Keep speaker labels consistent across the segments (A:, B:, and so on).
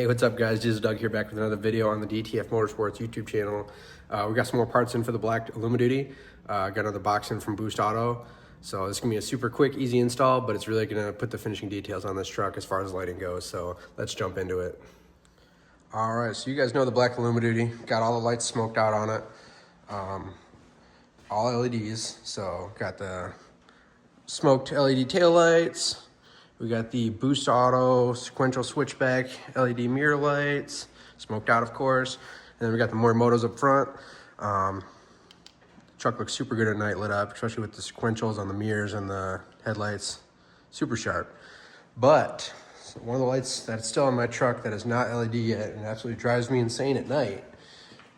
A: Hey, what's up guys? This is Doug here back with another video on the DTF Motorsports YouTube channel. We got some more parts in for the black Illumi. Got another box in from Boost Auto. So this is gonna be a super quick, easy install, but it's really gonna put the finishing details on this truck as far as lighting goes. So let's jump into it. All right, so you guys know the black Illumi. Got all the lights smoked out on it. All LEDs. So got the smoked LED taillights. We got the Boost Auto sequential switchback LED mirror lights, smoked out of course. And then we got the Morimotos up front. The truck looks super good at night lit up, especially with the sequentials on the mirrors and the headlights, super sharp. But one of the lights that's still on my truck that is not LED yet and absolutely drives me insane at night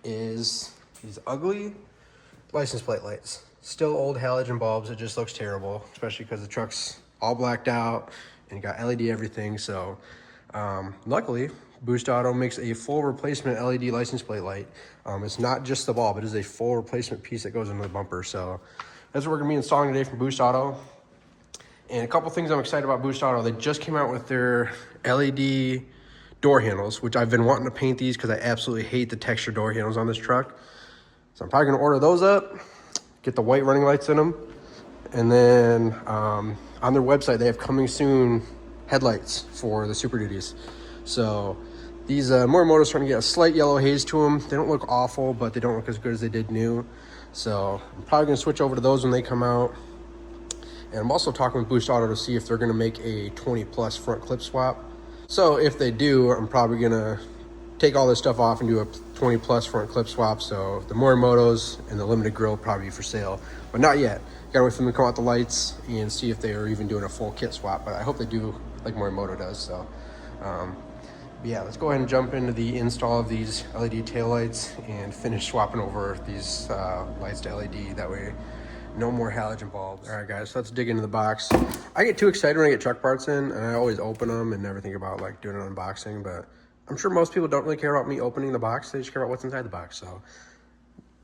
A: is these ugly license plate lights. Still old halogen bulbs. It just looks terrible, especially because the truck's all blacked out and got LED everything. So luckily Boost Auto makes a full replacement LED license plate light. It's not just the bulb, it is a full replacement piece that goes into the bumper. So that's what we're gonna be installing today from Boost Auto. And a couple things I'm excited about Boost Auto. They just came out with their LED door handles, which I've been wanting to paint these because I absolutely hate the texture door handles on this truck. So I'm probably gonna order those up, get the white running lights in them. And then on their website, they have coming soon headlights for the Super Duties. So these Morimotos are starting to get a slight yellow haze to them. They don't look awful, but they don't look as good as they did new. So I'm probably gonna switch over to those when they come out. And I'm also talking with Boost Auto to see if they're gonna make a 20 plus front clip swap. So if they do, I'm probably gonna take all this stuff off and do a 20 plus front clip swap. So the Morimotos and the limited grill will probably be for sale, but not yet. Gotta wait for them to come out the lights and see if they are even doing a full kit swap, but I hope they do like Morimoto does. So yeah, let's go ahead and jump into the install of these LED taillights and finish swapping over these lights to LED. That way no more halogen bulbs. All right guys, so let's dig into the box. I get too excited when I get truck parts in and I always open them and never think about like doing an unboxing, but I'm sure most people don't really care about me opening the box. They just care about what's inside the box. So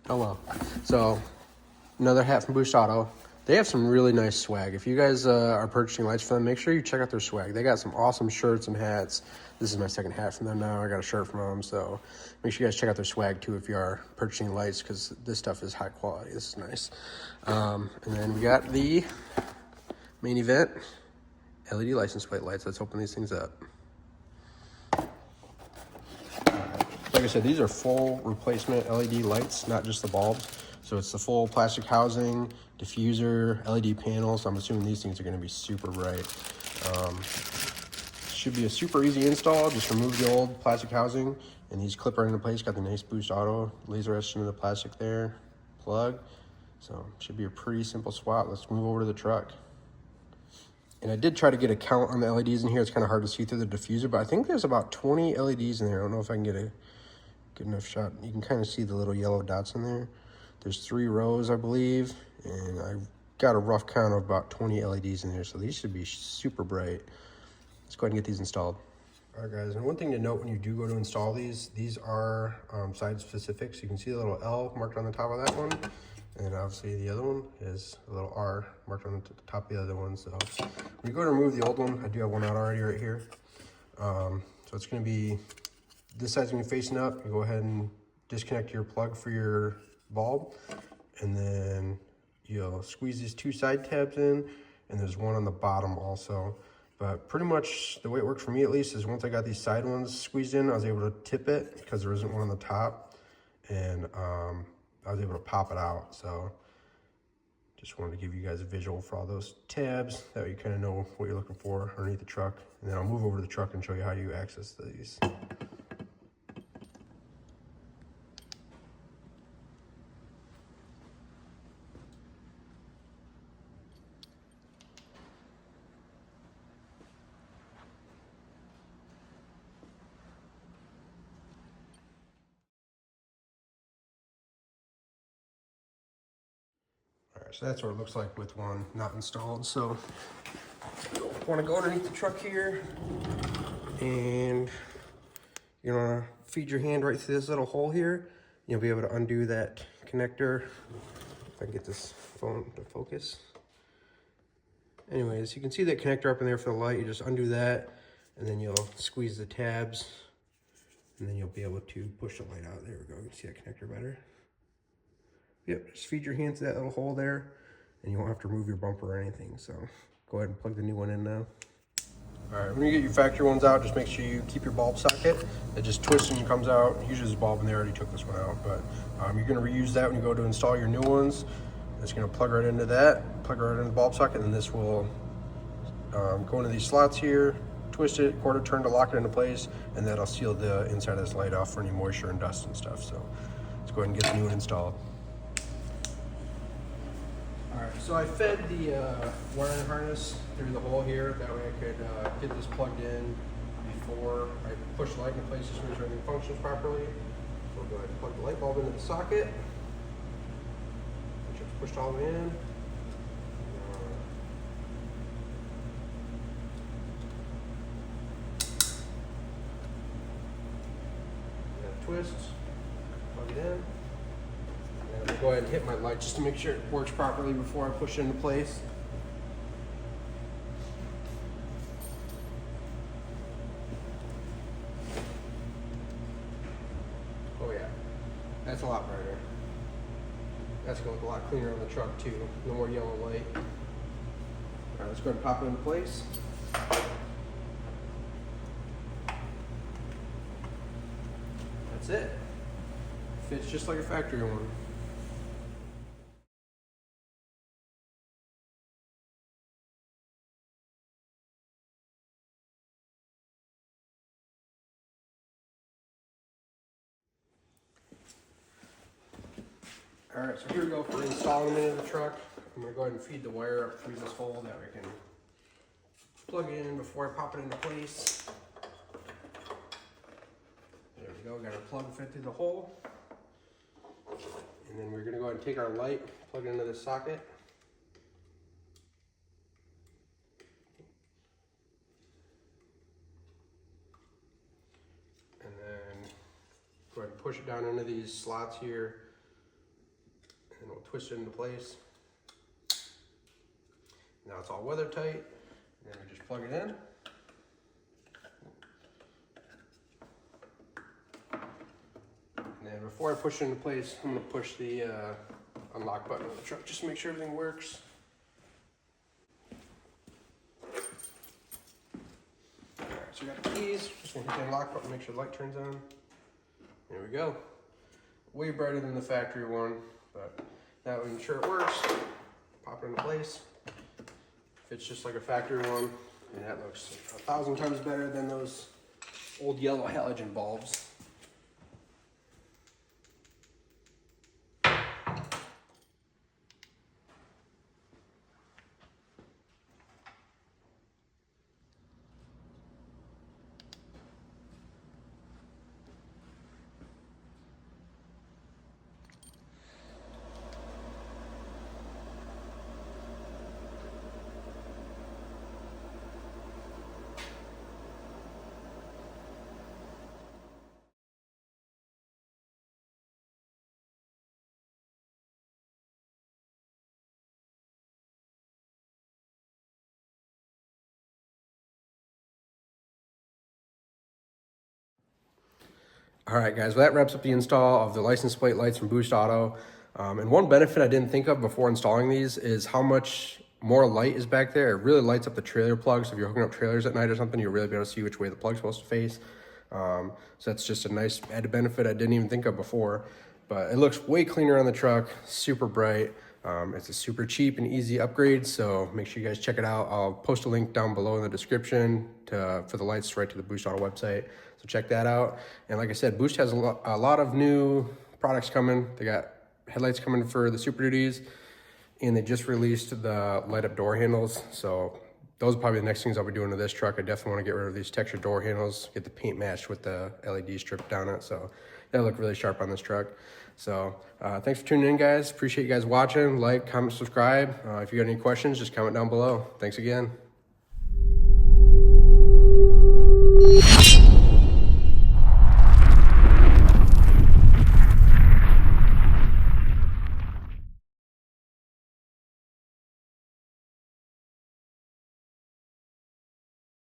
A: oh well. So another hat from Boost Auto. They have some really nice swag. If you guys are purchasing lights for them, make sure you check out their swag. They got some awesome shirts and hats. This is my second hat from them now. I got a shirt from them, so make sure you guys check out their swag too if you are purchasing lights, because this stuff is high quality. This is nice. And then we got the main event LED license plate lights. Let's open these things up. Like I said, these are full replacement LED lights, not just the bulbs. So it's the full plastic housing, diffuser, LED panels. I'm assuming these things are gonna be super bright. Should be a super easy install. Just remove the old plastic housing and these clip right into place. Got the nice Boost Auto laser etched into the plastic there, plug. So should be a pretty simple swap. Let's move over to the truck. And I did try to get a count on the LEDs in here. It's kind of hard to see through the diffuser, but I think there's about 20 LEDs in there. I don't know if I can get a good enough shot. You can kind of see the little yellow dots in there. There's 3 rows, I believe, and I've got a rough count of about 20 LEDs in there, so these should be super bright. Let's go ahead and get these installed. All right, guys, and one thing to note when you do go to install these are side specific. So you can see the little L marked on the top of that one, and obviously the other one is a little R marked on the top of the other one. So when you go to remove the old one, I do have one out already right here. So it's gonna be, this side's gonna be facing up. You go ahead and disconnect your plug for your bulb, and then you'll squeeze these 2 side tabs in, and there's one on the bottom also. But pretty much the way it worked for me at least is once I got these side ones squeezed in, I was able to tip it because there isn't one on the top, and I was able to pop it out. So just wanted to give you guys a visual for all those tabs, that way you kind of know what you're looking for underneath the truck. And then I'll move over to the truck and show you how you access these. So that's what it looks like with one not installed. So you want to go underneath the truck here, and you're gonna feed your hand right through this little hole here. You'll be able to undo that connector. If I can get this phone to focus. Anyways, you can see that connector up in there for the light. You just undo that, and then you'll squeeze the tabs and then you'll be able to push the light out. There we go, you can see that connector better. Yep, just feed your hand to that little hole there, and you won't have to remove your bumper or anything. So go ahead and plug the new one in now. All right, when you get your factory ones out, just make sure you keep your bulb socket. It just twists and comes out. Usually there's a bulb and they already took this one out, but you're gonna reuse that when you go to install your new ones. It's gonna plug right into that, plug right into the bulb socket, and this will go into these slots here, twist it, quarter turn to lock it into place, and that'll seal the inside of this light off for any moisture and dust and stuff. So let's go ahead and get the new one installed. All right, so I fed the wiring harness through the hole here. That way I could get this plugged in before I push the light into place, just to make sure everything functions properly. So we'll go ahead and plug the light bulb into the socket. Make sure it's pushed all the way in. Twist, plug it in. And I'll go ahead and hit my light just to make sure it works properly before I push it into place. Oh yeah, that's a lot brighter. That's gonna look a lot cleaner on the truck too. No more yellow light. All right, let's go ahead and pop it into place. That's it. Fits just like a factory one. All right, so here we go for installing them into the truck. I'm gonna go ahead and feed the wire up through this hole that we can plug it in before I pop it into place. There we go, got our plug fit through the hole. And then we're gonna go ahead and take our light, plug it into this socket. And then go ahead and push it down into these slots here. And we'll twist it into place. Now it's all weather tight. And then we just plug it in. And then before I push it into place, I'm gonna push the unlock button on the truck just to make sure everything works. All right, so we got the keys. Just gonna hit the unlock button, make sure the light turns on. There we go. Way brighter than the factory one, but that way ensure it works. Pop it into place. Fits just like a factory one, and that looks 1,000 times better than those old yellow halogen bulbs. All right, guys, well, that wraps up the install of the license plate lights from Boost Auto. And one benefit I didn't think of before installing these is how much more light is back there. It really lights up the trailer plug. So if you're hooking up trailers at night or something, you'll really be able to see which way the plug's supposed to face. So that's just a nice added benefit I didn't even think of before. But it looks way cleaner on the truck, super bright. It's a super cheap and easy upgrade, so make sure you guys check it out. I'll post a link down below in the description for the lights right to the Boost Auto website, so check that out. And like I said, Boost has a lot of new products coming. They got headlights coming for the Super Duties, and they just released the light up door handles, so those are probably the next things I'll be doing to this truck. I definitely want to get rid of these textured door handles, get the paint matched with the LED strip down it, so that'll look really sharp on this truck. So thanks for tuning in, guys. Appreciate you guys watching. Like, comment, subscribe. If you got any questions, just comment down below. Thanks again.